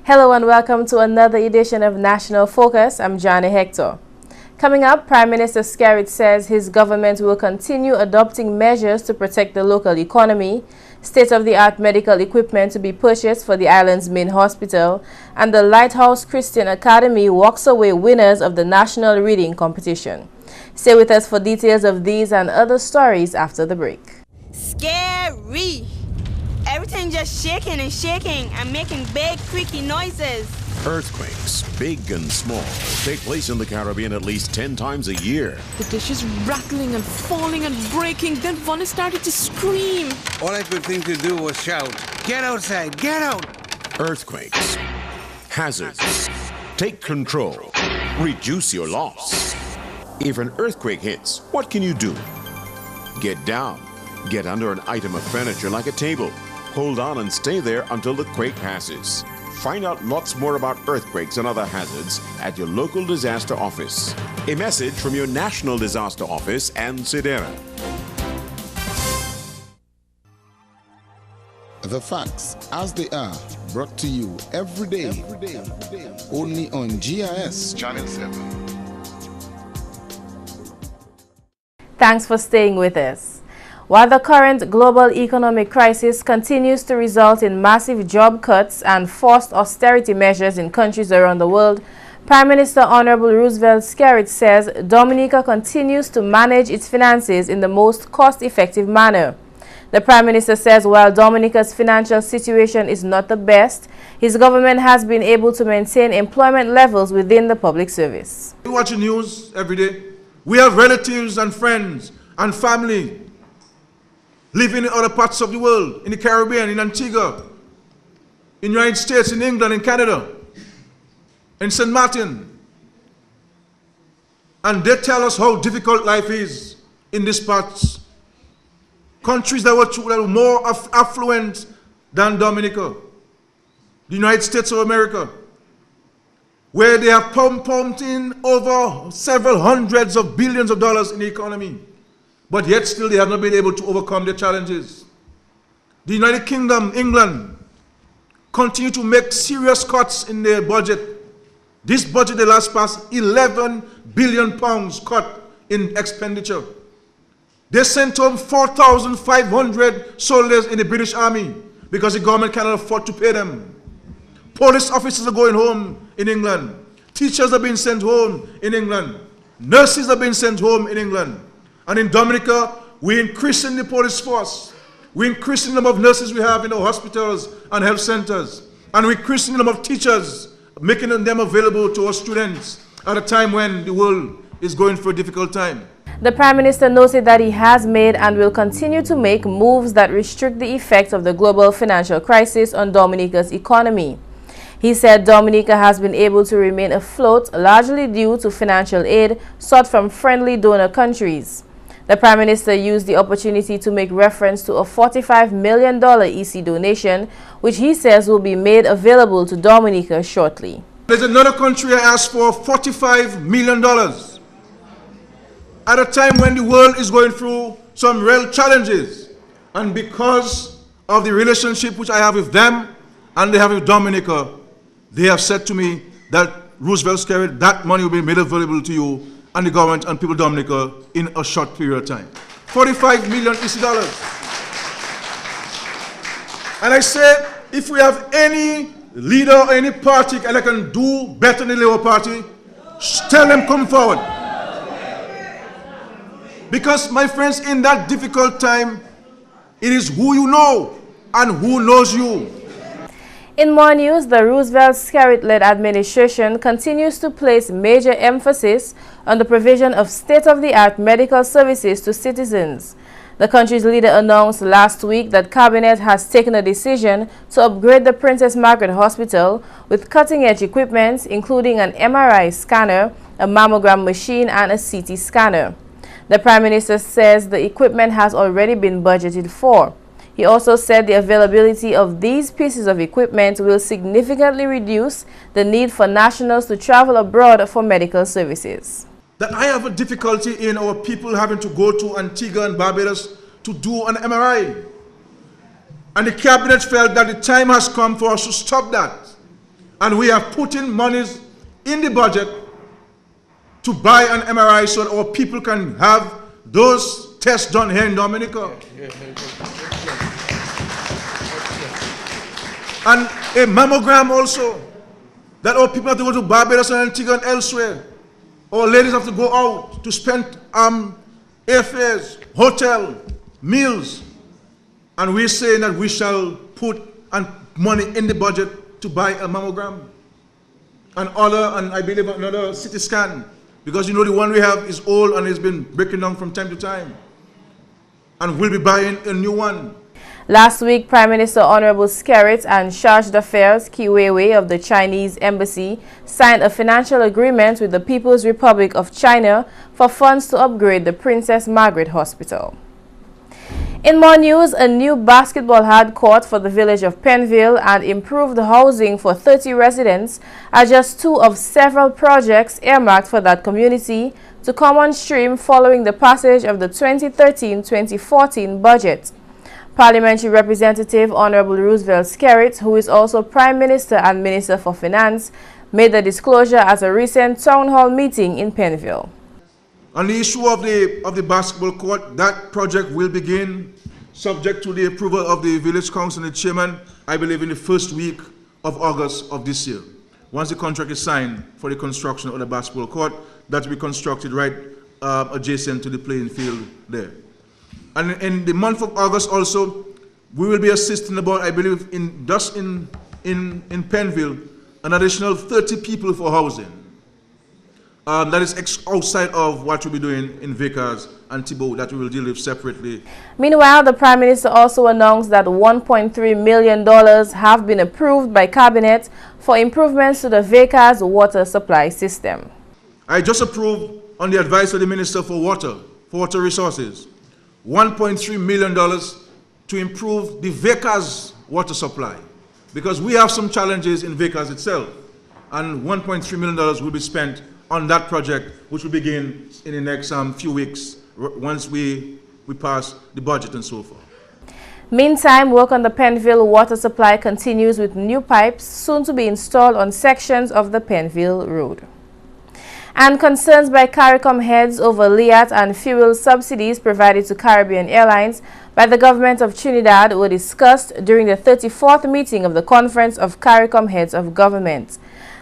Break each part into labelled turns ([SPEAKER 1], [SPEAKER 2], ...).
[SPEAKER 1] Hello and welcome to another edition of National Focus. I'm Jarna Hector. Coming up, Prime Minister Skerrit says his government will continue adopting measures to protect the local economy, state-of-the-art medical equipment to be purchased for the island's main hospital, and the Lighthouse Christian Academy walks away winners of the National Reading Competition. Stay with us for details of these and other stories after the break.
[SPEAKER 2] Scary! Everything just shaking and making big creaky noises.
[SPEAKER 3] Earthquakes, big and small, take place in the Caribbean at least 10 times a year.
[SPEAKER 4] The dishes rattling and falling and breaking, then Vonnie started to scream.
[SPEAKER 5] All I could think to do was shout, "Get outside, get out!"
[SPEAKER 3] Earthquakes, hazards, take control, reduce your loss. If an earthquake hits, what can you do? Get down, get under an item of furniture like a table. Hold on and stay there until the quake passes. Find out lots more about earthquakes and other hazards at your local disaster office. A message from your National Disaster Office and Sidera.
[SPEAKER 6] The facts as they are, brought to you every day. Only on GIS Channel 7.
[SPEAKER 1] Thanks for staying with us. While the current global economic crisis continues to result in massive job cuts and forced austerity measures in countries around the world, Prime Minister Honorable Roosevelt Skerrit says Dominica continues to manage its finances in the most cost-effective manner. The Prime Minister says while Dominica's financial situation is not the best, his government has been able to maintain employment levels within the public service.
[SPEAKER 7] We watch the news every day. We have relatives and friends and family living in other parts of the world, in the Caribbean, in Antigua, in the United States, in England, in Canada, in St. Martin. And they tell us how difficult life is in these parts. Countries that were more affluent than Dominica, the United States of America, where they have pumped in over several hundreds of billions of dollars in the economy. But yet still they have not been able to overcome their challenges. The United Kingdom, England, continue to make serious cuts in their budget. This budget, they last passed £11 billion cut in expenditure. They sent home 4,500 soldiers in the British Army because the government cannot afford to pay them. Police officers are going home in England. Teachers are being sent home in England. Nurses are being sent home in England. And in Dominica, we're increasing the police force. We're increasing the number of nurses we have in our hospitals and health centers. And we're increasing the number of teachers, making them available to our students at a time when the world is going through a difficult time.
[SPEAKER 1] The Prime Minister noted that he has made and will continue to make moves that restrict the effects of the global financial crisis on Dominica's economy. He said Dominica has been able to remain afloat largely due to financial aid sought from friendly donor countries. The Prime Minister used the opportunity to make reference to a $45 million EC donation, which he says will be made available to Dominica shortly.
[SPEAKER 7] There's another country I asked for $45 million. At a time when the world is going through some real challenges, and because of the relationship which I have with them and they have with Dominica, they have said to me that Roosevelt Skerrit, that money will be made available to you and the government and people of Dominica in a short period of time. 45 million EC dollars. And I said, if we have any leader or any party that can do better than the Labour Party, tell them come forward. Because, my friends, in that difficult time, it is who you know and who knows you.
[SPEAKER 1] In more news, the Roosevelt Skerrit-led administration continues to place major emphasis on the provision of state-of-the-art medical services to citizens. The country's leader announced last week that Cabinet has taken a decision to upgrade the Princess Margaret Hospital with cutting-edge equipment, including an MRI scanner, a mammogram machine, and a CT scanner. The Prime Minister says the equipment has already been budgeted for. He also said the availability of these pieces of equipment will significantly reduce the need for nationals to travel abroad for medical services.
[SPEAKER 7] That I have a difficulty in our people having to go to Antigua and Barbados to do an MRI. And the cabinet felt that the time has come for us to stop that. And we have put in monies in the budget to buy an MRI so that our people can have those tests done here in Dominica. And a mammogram also, that our people have to go to Barbados and Antigua and elsewhere. Our ladies have to go out to spend airfares, hotel, meals. And we're saying that we shall put money in the budget to buy a mammogram and I believe another CT scan. Because you know the one we have is old and has been breaking down from time to time. And we'll be buying a new one.
[SPEAKER 1] Last week, Prime Minister Honorable Skerrit and Charge d'Affaires Kiwewe of the Chinese Embassy signed a financial agreement with the People's Republic of China for funds to upgrade the Princess Margaret Hospital. In more news, a new basketball hard court for the village of Penville and improved housing for 30 residents are just two of several projects earmarked for that community to come on stream following the passage of the 2013-2014 budget. Parliamentary Representative Honorable Roosevelt Skerrit, who is also Prime Minister and Minister for Finance, made the disclosure at a recent town hall meeting in Penville.
[SPEAKER 7] On the issue of the basketball court, that project will begin subject to the approval of the village council and the chairman, I believe in the first week of August of this year. Once the contract is signed for the construction of the basketball court, that will be constructed right adjacent to the playing field there. And in the month of August also, we will be assisting about, I believe, in Penville, an additional 30 people for housing. That is outside of what we'll be doing in Vickers and Thibault, that we will deal with separately.
[SPEAKER 1] Meanwhile, the Prime Minister also announced that $1.3 million have been approved by Cabinet for improvements to the Vickers water supply system.
[SPEAKER 7] I just approved, on the advice of the Minister for Water Resources, $1.3 million to improve the Vickers water supply, because we have some challenges in Vickers itself, and $1.3 million will be spent on that project, which will begin in the next few weeks once we pass the budget and so forth.
[SPEAKER 1] Meantime, work on the Penville water supply continues with new pipes soon to be installed on sections of the Penville Road. And concerns by CARICOM heads over LIAT and fuel subsidies provided to Caribbean Airlines by the government of Trinidad were discussed during the 34th meeting of the Conference of CARICOM Heads of Government.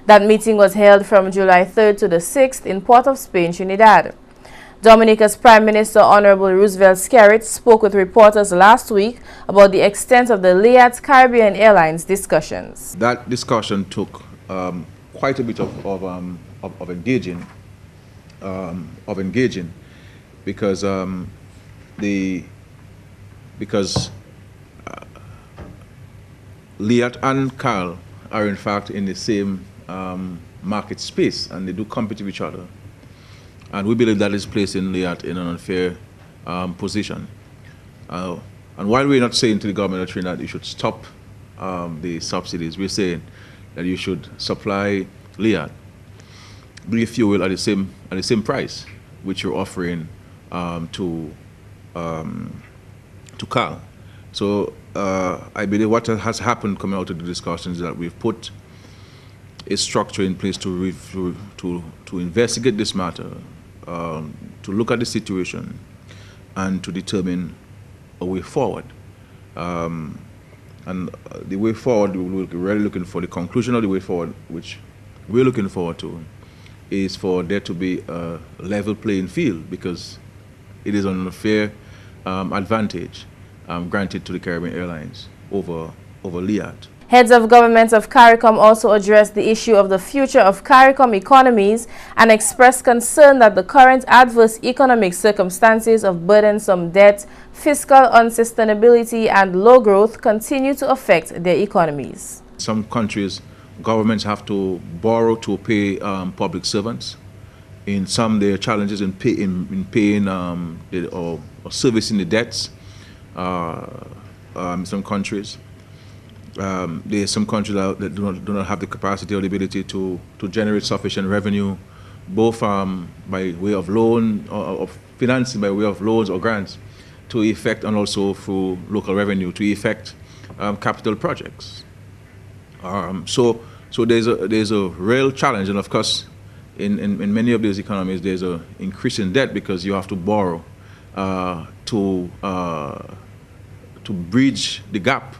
[SPEAKER 1] That meeting was held from July 3rd to the 6th in Port of Spain, Trinidad. Dominica's Prime Minister Honorable Roosevelt Skerrit spoke with reporters last week about the extent of the LIAT Caribbean Airlines discussions.
[SPEAKER 8] That discussion took quite a bit of engaging, because LIAT and CAL are in fact in the same market space, and they do compete with each other. And we believe that is placing LIAT in an unfair position. And while we're not saying to the government of Trinidad you should stop the subsidies, we're saying that you should supply LIAT the fuel at the same price which you're offering to CAL. So I believe what has happened coming out of the discussions is that we've put a structure in place to investigate this matter, to look at the situation, and to determine a way forward. And the way forward, we're really looking for the conclusion of the way forward, which we're looking forward to, is for there to be a level playing field, because it is an unfair advantage granted to the Caribbean Airlines over LIAT.
[SPEAKER 1] Heads of government of CARICOM also addressed the issue of the future of CARICOM economies and expressed concern that the current adverse economic circumstances of burdensome debt, fiscal unsustainability, and low growth continue to affect their economies.
[SPEAKER 8] Some countries, governments have to borrow to pay public servants. In some, there are challenges in paying or servicing the debts. some countries. There are some countries that do not have the capacity or the ability to generate sufficient revenue, both by way of loan or financing by way of loans or grants, to effect, and also through local revenue to effect capital projects. So there's a real challenge, and of course, in many of these economies, there's an increase in debt because you have to borrow to bridge the gap,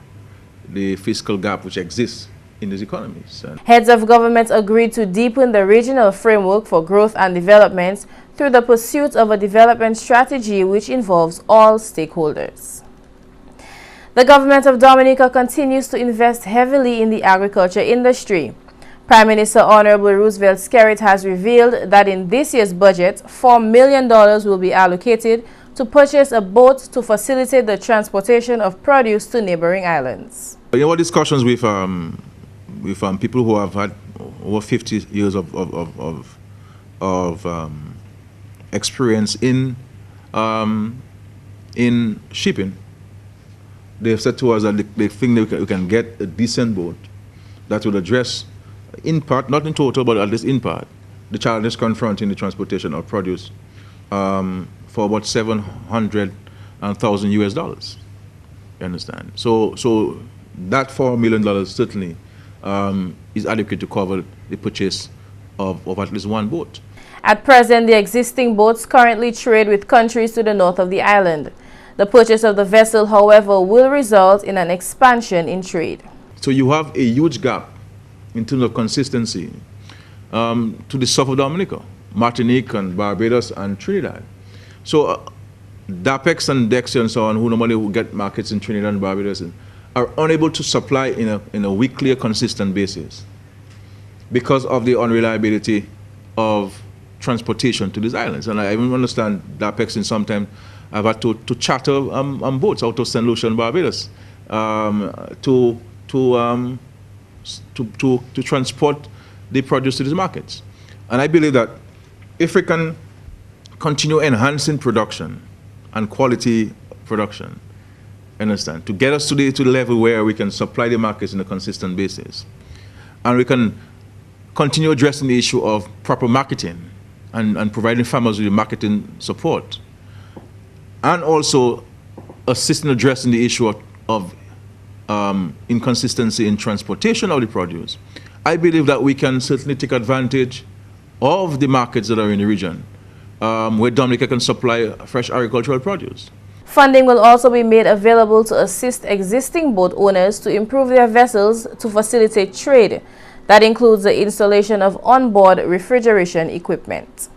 [SPEAKER 8] the fiscal gap which exists in these economies.
[SPEAKER 1] Heads of government agreed to deepen the regional framework for growth and development through the pursuit of a development strategy which involves all stakeholders. The government of Dominica continues to invest heavily in the agriculture industry. Prime Minister Honorable Roosevelt Skerrit has revealed that in this year's budget, $4 million will be allocated to purchase a boat to facilitate the transportation of produce to neighboring islands.
[SPEAKER 8] You know, discussions with people who have had over 50 years of experience in shipping, they've said to us that they think that we can get a decent boat that will address, in part, not in total, but at least in part, the challenges confronting the transportation of produce for about $700,000 US. You understand? So that $4 million certainly is adequate to cover the purchase of at least one boat.
[SPEAKER 1] At present, the existing boats currently trade with countries to the north of the island. The purchase of the vessel, however, will result in an expansion in trade.
[SPEAKER 8] So you have a huge gap in terms of consistency to the south of Dominica, Martinique and Barbados and Trinidad. So DAPEX and Dexter and so on, who normally will get markets in Trinidad and Barbados, are unable to supply in a weekly or consistent basis because of the unreliability of transportation to these islands. And I even understand DAPEX in some time I've had to charter boats out of St. Lucia and Barbados to transport the produce to these markets. And I believe that if we can continue enhancing production and quality production, understand, to get us to the level where we can supply the markets on a consistent basis, and we can continue addressing the issue of proper marketing and providing farmers with marketing support, and also assisting addressing the issue of inconsistency in transportation of the produce, I believe that we can certainly take advantage of the markets that are in the region where Dominica can supply fresh agricultural produce.
[SPEAKER 1] Funding will also be made available to assist existing boat owners to improve their vessels to facilitate trade. That includes the installation of onboard refrigeration equipment.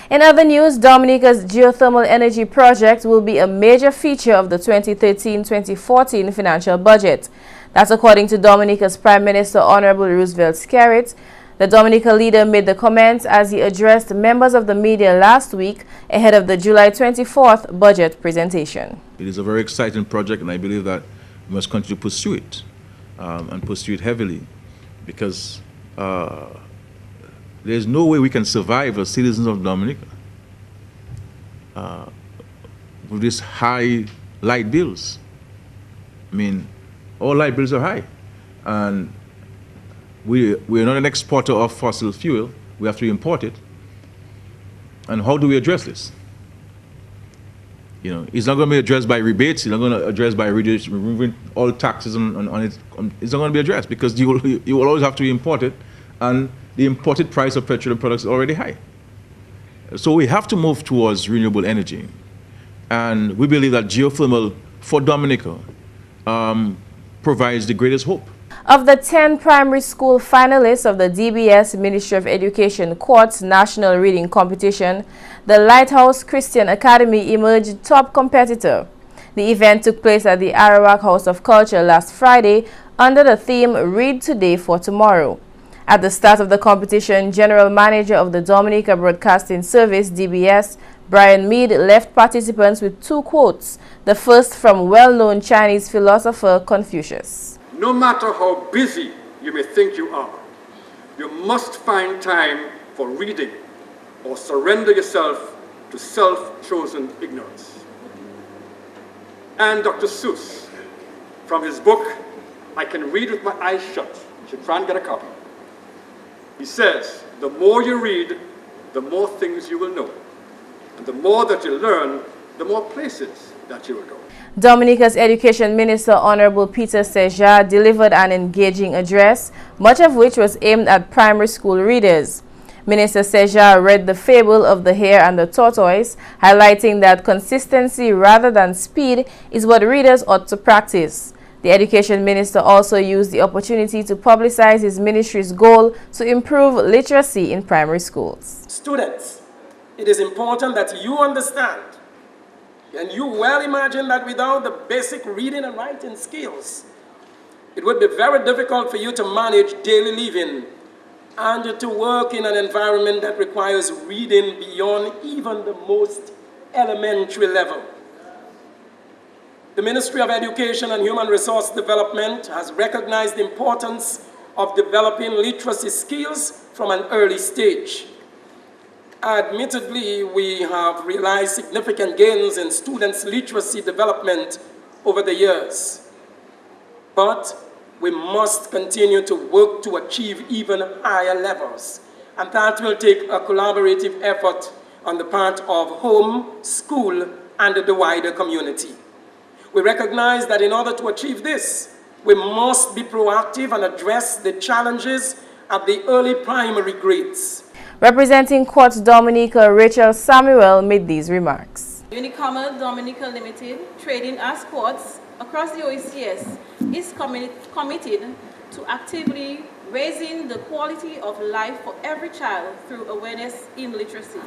[SPEAKER 1] In other news, Dominica's geothermal energy project will be a major feature of the 2013-2014 financial budget. That's according to Dominica's Prime Minister Honorable Roosevelt Skerrit. The Dominica leader made the comments as he addressed members of the media last week ahead of the July 24th budget presentation.
[SPEAKER 8] It is a very exciting project, and I believe that we must continue to pursue it and pursue it heavily, because there's no way we can survive as citizens of Dominica with these high light bills. I mean, all light bills are high, and we're not an exporter of fossil fuel. We have to import it. And how do we address this? You know, it's not going to be addressed by rebates. It's not going to address by removing all taxes on it. It's not going to be addressed because you will always have to import it, and the imported price of petroleum products is already high. So we have to move towards renewable energy, and we believe that geothermal for Dominica provides the greatest hope.
[SPEAKER 1] Of the 10 primary school finalists of the DBS Ministry of Education Quartz National Reading Competition, the Lighthouse Christian Academy emerged top competitor. The event took place at the Arawak House of Culture last Friday under the theme Read Today for Tomorrow. At the start of the competition, General Manager of the Dominica Broadcasting Service, DBS, Brian Mead, left participants with 2 quotes, the first from well-known Chinese philosopher Confucius.
[SPEAKER 9] No matter how busy you may think you are, you must find time for reading or surrender yourself to self-chosen ignorance. And Dr. Seuss, from his book, I Can Read With My Eyes Shut. You should try and get a copy. He says, the more you read, the more things you will know. And the more that you learn, the more places that you will go.
[SPEAKER 1] Dominica's Education Minister, Honorable Peter Seja, delivered an engaging address, much of which was aimed at primary school readers. Minister Seja read the fable of the hare and the tortoise, highlighting that consistency rather than speed is what readers ought to practice. The Education Minister also used the opportunity to publicize his ministry's goal to improve literacy in primary schools.
[SPEAKER 10] Students, it is important that you understand, and you well imagine that without the basic reading and writing skills, it would be very difficult for you to manage daily living and to work in an environment that requires reading beyond even the most elementary level. The Ministry of Education and Human Resource Development has recognized the importance of developing literacy skills from an early stage. Admittedly, we have realized significant gains in students' literacy development over the years, but we must continue to work to achieve even higher levels, and that will take a collaborative effort on the part of home, school, and the wider community. We recognize that in order to achieve this, we must be proactive and address the challenges at the early primary grades.
[SPEAKER 1] Representing Quartz Dominica, Rachel Samuel made these remarks.
[SPEAKER 11] Unicommerce Dominica Limited, trading as Quartz across the OECS, is committed to actively raising the quality of life for every child through awareness in literacy.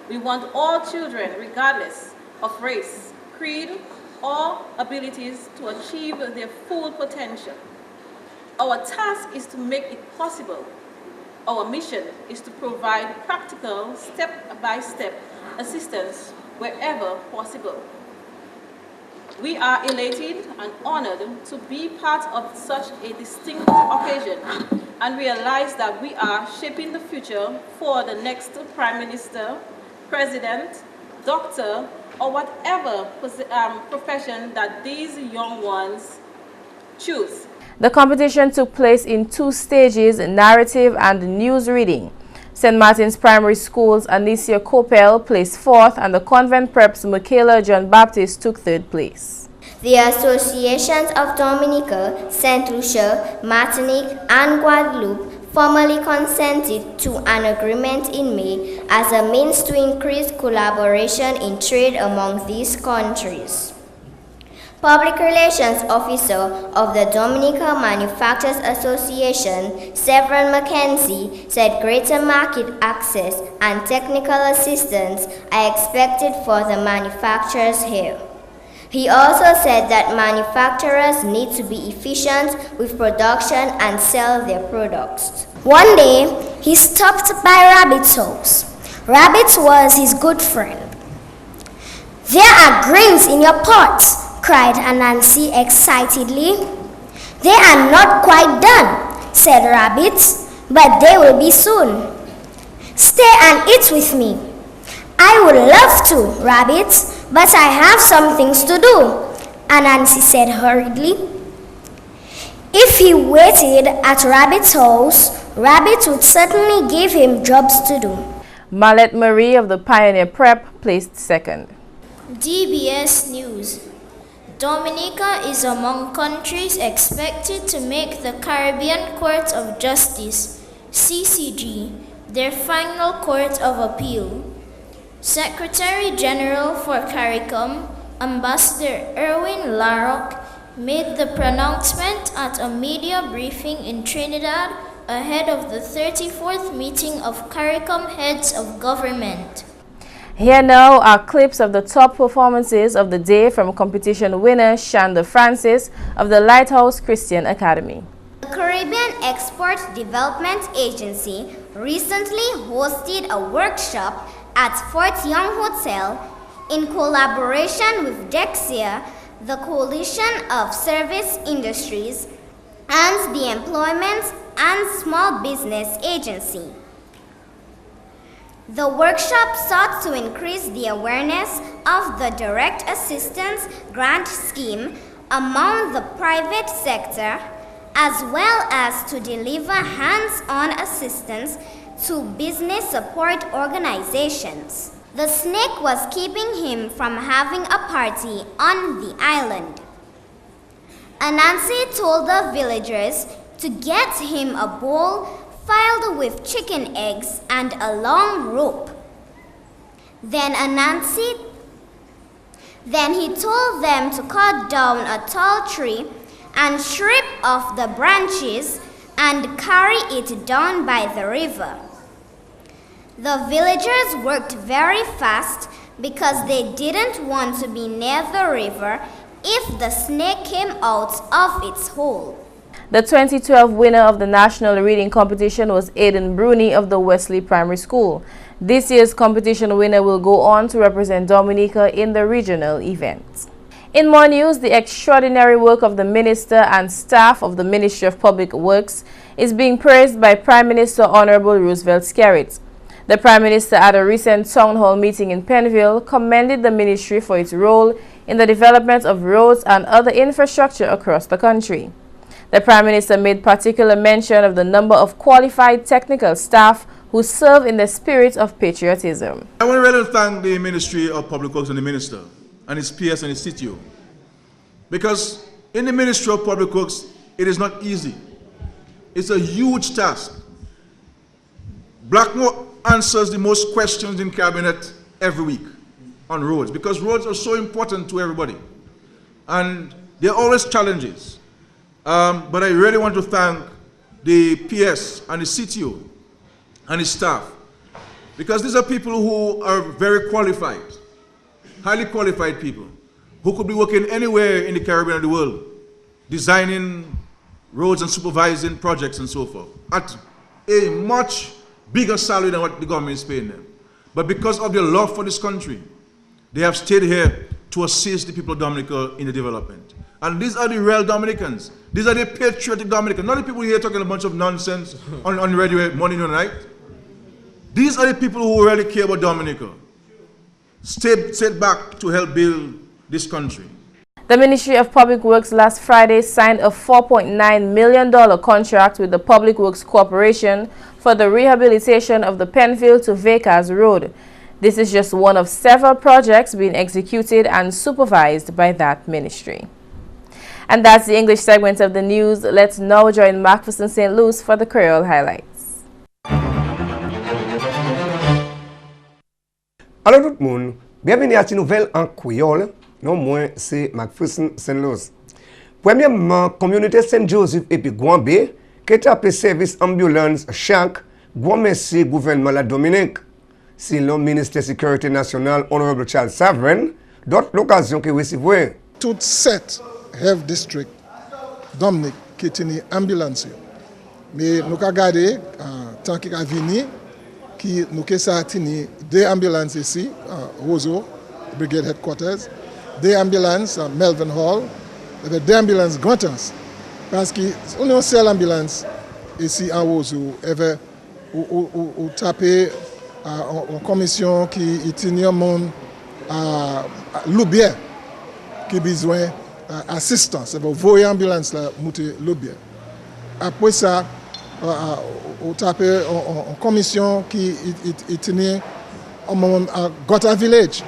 [SPEAKER 11] We want all children, regardless of race, creed, or abilities, to achieve their full potential. Our task is to make it possible. Our mission is to provide practical, step-by-step assistance wherever possible. We are elated and honored to be part of such a distinct occasion and realize that we are shaping the future for the next Prime Minister, President, Doctor, or whatever profession that these young ones choose.
[SPEAKER 1] The competition took place in 2 stages, narrative and news reading. St. Martin's Primary School's Anicia Copel placed 4th and the Convent Prep's Michaela John Baptist took 3rd place.
[SPEAKER 12] The Associations of Dominica, St. Lucia, Martinique, and Guadeloupe formally consented to an agreement in May as a means to increase collaboration in trade among these countries. Public Relations Officer of the Dominica Manufacturers Association, Severin McKenzie, said greater market access and technical assistance are expected for the manufacturers here. He also said that manufacturers need to be efficient with production and sell their products. One day, he stopped by Rabbit's house. Rabbit was his good friend. "There are grains in your pot," cried Anansi excitedly. "They are not quite done," said Rabbit, "but they will be soon. Stay and eat with me." "I would love to, Rabbit, but I have some things to do," Anansi said hurriedly. If he waited at Rabbit's house, Rabbit would certainly give him jobs to do.
[SPEAKER 1] Malette Marie of the Pioneer Prep placed 2nd.
[SPEAKER 13] DBS News. Dominica is among countries expected to make the Caribbean Court of Justice, CCG, their final court of appeal. Secretary General for CARICOM, Ambassador Erwin Larrock, made the pronouncement at a media briefing in Trinidad ahead of the 34th meeting of CARICOM heads of government.
[SPEAKER 1] Here now are clips of the top performances of the day from competition winner Shanda Francis of the Lighthouse Christian Academy.
[SPEAKER 12] The Caribbean Export Development Agency recently hosted a workshop at Fort Young Hotel in collaboration with Dexia, the Coalition of Service Industries, and the Employment and Small Business Agency. The workshop sought to increase the awareness of the Direct Assistance Grant Scheme among the private sector, as well as to deliver hands-on assistance to business support organizations. The snake was keeping him from having a party on the island. Anansi told the villagers to get him a bowl filled with chicken eggs and a long rope. Then he told them to cut down a tall tree and strip off the branches and carry it down by the river. The villagers worked very fast because they didn't want to be near the river if the snake came out of its hole.
[SPEAKER 1] The 2012 winner of the national reading competition was Aiden Bruni of the Wesley Primary School. This year's competition winner will go on to represent Dominica in the regional event. In more news, the extraordinary work of the minister and staff of the Ministry of Public Works is being praised by Prime Minister Honorable Roosevelt Skerrit. The Prime Minister at a recent town hall meeting in Penville commended the ministry for its role in the development of roads and other infrastructure across the country. The Prime Minister made particular mention of the number of qualified technical staff who serve in the spirit of patriotism.
[SPEAKER 7] I want to really thank the Ministry of Public Works and the Minister and his PS and his CTO, because in the Ministry of Public Works, it is not easy. It's a huge task. Blackmore answers the most questions in Cabinet every week on roads, because roads are so important to everybody. And there are always challenges. But I really want to thank the PS and the CTO and his staff, because these are people who are very qualified, highly qualified people, who could be working anywhere in the Caribbean or the world, designing roads and supervising projects and so forth, at a much bigger salary than what the government is paying them. But because of their love for this country, they have stayed here to assist the people of Dominica in the development. And these are the real Dominicans. These are the patriotic Dominicans. Not the people here talking a bunch of nonsense on radio morning and night. These are the people who really care about Dominica. Stayed back to help build this country.
[SPEAKER 1] The Ministry of Public Works last Friday signed a $4.9 million contract with the Public Works Corporation for the rehabilitation of the Penfield to Vacas Road. This is just one of several projects being executed and supervised by that ministry. And that's the English segment of the news. Let's now join McPherson St. Luce for the Creole highlights.
[SPEAKER 14] Alors tout le monde, bienvenue à cette nouvelle en créole. Non moins c'est McPherson St. Luce. Premièrement, communauté Saint-Joseph et puis Gouambé, qui tape service ambulance chaque, grand merci gouvernement la Dominique. Sinon, ministre de la Sécurité nationale, Honorable Charles Savren, d'autres l'occasion que recevoir.
[SPEAKER 6] Tout 7 health district Dominique qui est une ambulance. Mais nous avons regardé, tant qu'il a venu, qui nous avons 2 ambulances ici, Roseau, Brigade Headquarters, 2 ambulances à Melvin Hall, et 2 ambulances Grantans. Parce qu'on a une seule ambulance ici à Roseau, où taper en commission qui est un monde à Loubière qui a besoin d'assistance. C'est pour voyer ambulance là, monter Loubière. Après ça, on tape en commission qui est un monde à Gotha Village,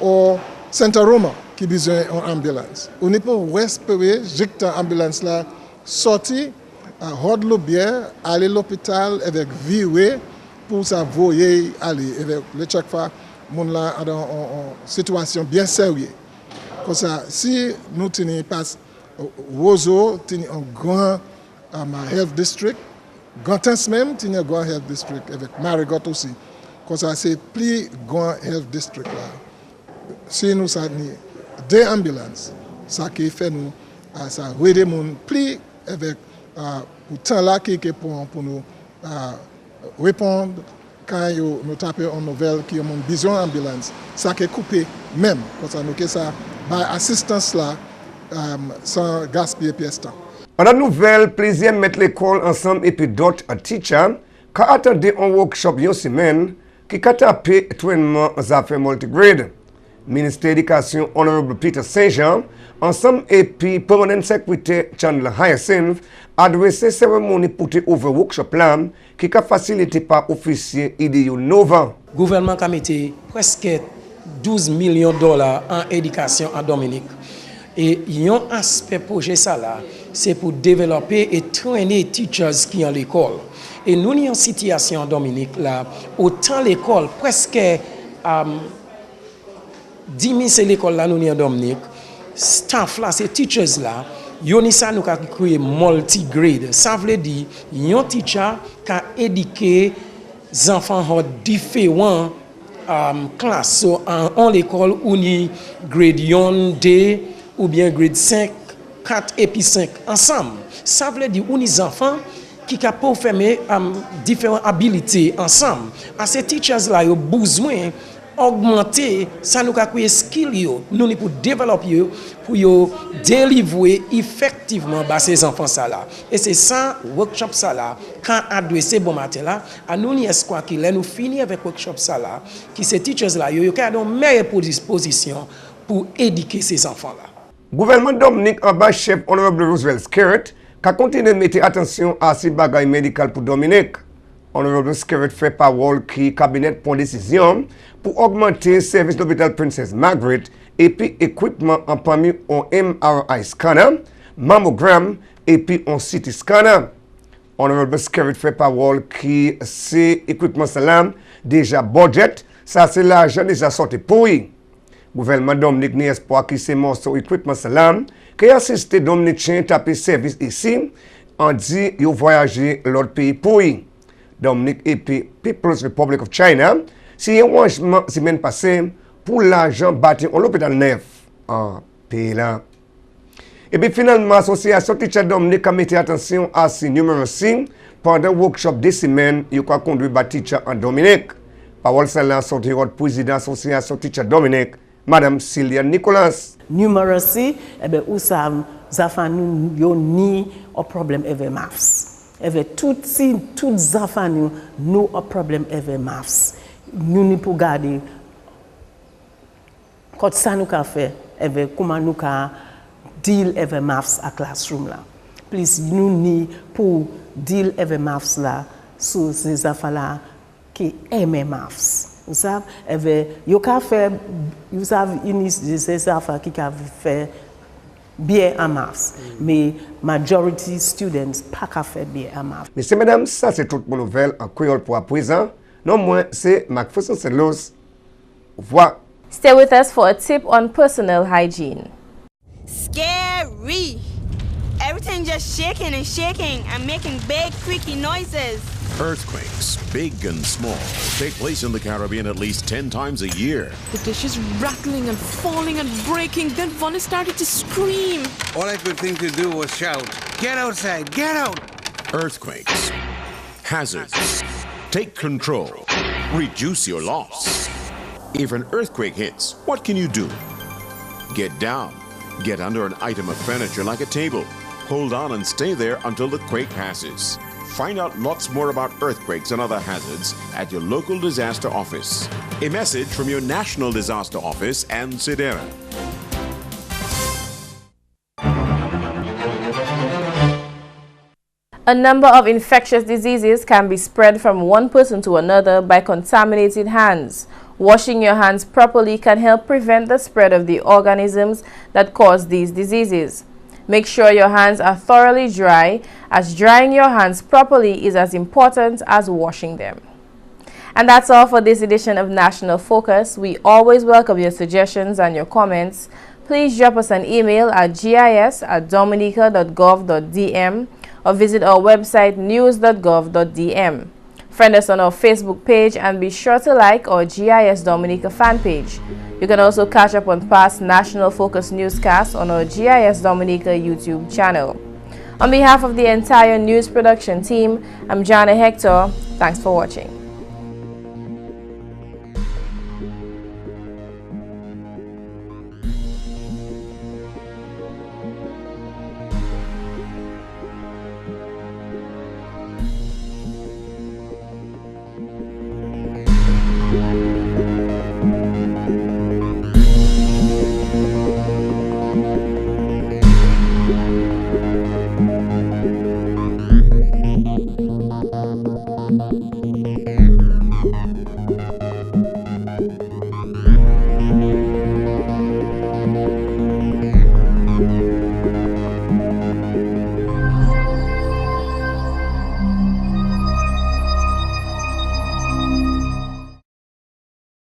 [SPEAKER 6] au Santa Roma qui a besoin d'une ambulance. On est pour espérer que l'ambulance là sorti à Hod Loubière, aller à l'hôpital avec viré pour ça voyer aller avec chaque fois mon là dans une situation bien sérieuse. Comme ça, si nous tenons pas Roseau, tenons un grand health district, Gantans même tenons un grand health district avec Marigot aussi. Comme ça, c'est plus grand health district là. Si nous avons 2 ambulances, ça qui fait nous ça aider mon plus avec pour temps là qui est pour nous répondre quand nous tapons une nouvelle qui a besoin d'ambulance. Ça qui est coupé même, parce que nous ça assistance là sans gaspiller pièce temps.
[SPEAKER 14] On a nouvelle plaisir de mettre l'école ensemble et puis d'autres teachers qui attendent un workshop une semaine qui a tapé trainement aux affaires multigrade. Ministre Éducation Honorable Peter Saint-Jean, ensemble et puis permanent secrétaire Chandler Hyacinth, adressé cérémonie pour te ouvrir workshop là qui a facilité par officier Ideo Nova.
[SPEAKER 10] Le gouvernement a mis presque 12 millions de dollars en éducation en Dominique. Et un aspect projet ça là, c'est pour développer et traîner teachers qui sont à l'école. Et nous avons une situation en Dominique là, autant l'école, presque 10 000 c'est l'école là, nous avons en Dominique. Staff là, ces teachers là, Yonissa nous a créé multi-grade. Ça veut dire, un teacher qui a éduqué les enfants en différentes classes. So, en l'école, on y grade 1, 2 ou bien grade 5, 4 et puis 5 ensemble. Ça veut dire, on y des enfants qui peuvent faire différentes habilités ensemble. À ces teachers là, ils ont besoin augmenter ça nous a créé skill yo nous pour développer pour yo délivrer effectivement bah ces enfants ça là et c'est ça workshop ça là quand adressé bon matin là à nous ni espoir qu'il nous finir avec workshop ça là qui ces teachers là yo ont une meilleure disposition pour éduquer ces enfants là.
[SPEAKER 14] Gouvernement Dominique en bas chef honorable Roosevelt Skerritt qui continue de mettre attention à ces bagailles médicales pour Dominique. Honorable Skerritt fait parole qui cabinet prend décision pour augmenter le service de l'hôpital Princess Margaret et puis équipement en parmi un MRI scanner, mammogram et puis un CT scanner. Honorable Skerritt fait parole qui c'est équipement salam déjà budget, ça c'est l'argent déjà sorti pour lui. Gouvernement Dominique n'a espoir qui c'est morceau équipement salam qui assisté Dominicain taper service ici en dit il voyager l'autre pays pour lui. Dominique et puis People's Republic of China, si un changement s'est même passé pour l'argent bâti en l'hôpital neuf en pays là. Et puis finalement, l'association Teacher Dominique a mis attention à ces numérosi pendant le workshop des semaines il a conduit par Teacher en Dominique. Parole celle-là sorti votre président de l'association Teacher Dominique, Madame Sylvia Nicolas.
[SPEAKER 15] Numérosi, où ça nous yo ni un problème avec maths. Avec tout les enfants nous un problème avec maths. Nous ne pouvons garder quand ça nous a fait avec comment nous a deal avec maths à classroom là. Plus nous ni pour deal avec maths là sur ces enfants là qui aiment maths. Vous savez avec yo ka fait vous savez ces enfants qui a fait bien en maths, mais majority students pas qu'à faire bien en maths.
[SPEAKER 14] Messieurs, mesdames, ça c'est toute mon nouvelle en créole pour à présent. Non moins, c'est McPherson, c'est Luce. Voilà.
[SPEAKER 1] Stay with us for a tip on personal hygiene.
[SPEAKER 2] Scary! Everything just shaking and making big creaky noises.
[SPEAKER 3] Earthquakes, big and small, take place in the Caribbean at least 10 times a year.
[SPEAKER 4] The dishes rattling and falling and breaking. Then Vonnie started to scream.
[SPEAKER 5] All I could think to do was shout, "Get outside, get out!"
[SPEAKER 3] Earthquakes, hazards, take control, reduce your loss. If an earthquake hits, what can you do? Get down, get under an item of furniture like a table. Hold on and stay there until the quake passes. Find out lots more about earthquakes and other hazards at your local disaster office. A message from your National Disaster Office and Sidera.
[SPEAKER 1] A number of infectious diseases can be spread from one person to another by contaminated hands. Washing your hands properly can help prevent the spread of the organisms that cause these diseases. Make sure your hands are thoroughly dry, as drying your hands properly is as important as washing them. And that's all for this edition of National Focus. We always welcome your suggestions and your comments. Please drop us an email at gis@dominica.gov.dm or visit our website news.gov.dm. Friend us on our Facebook page and be sure to like our GIS Dominica fan page. You can also catch up on past National Focus newscasts on our GIS Dominica YouTube channel. On behalf of the entire news production team, I'm Jarna Hector. Thanks for watching.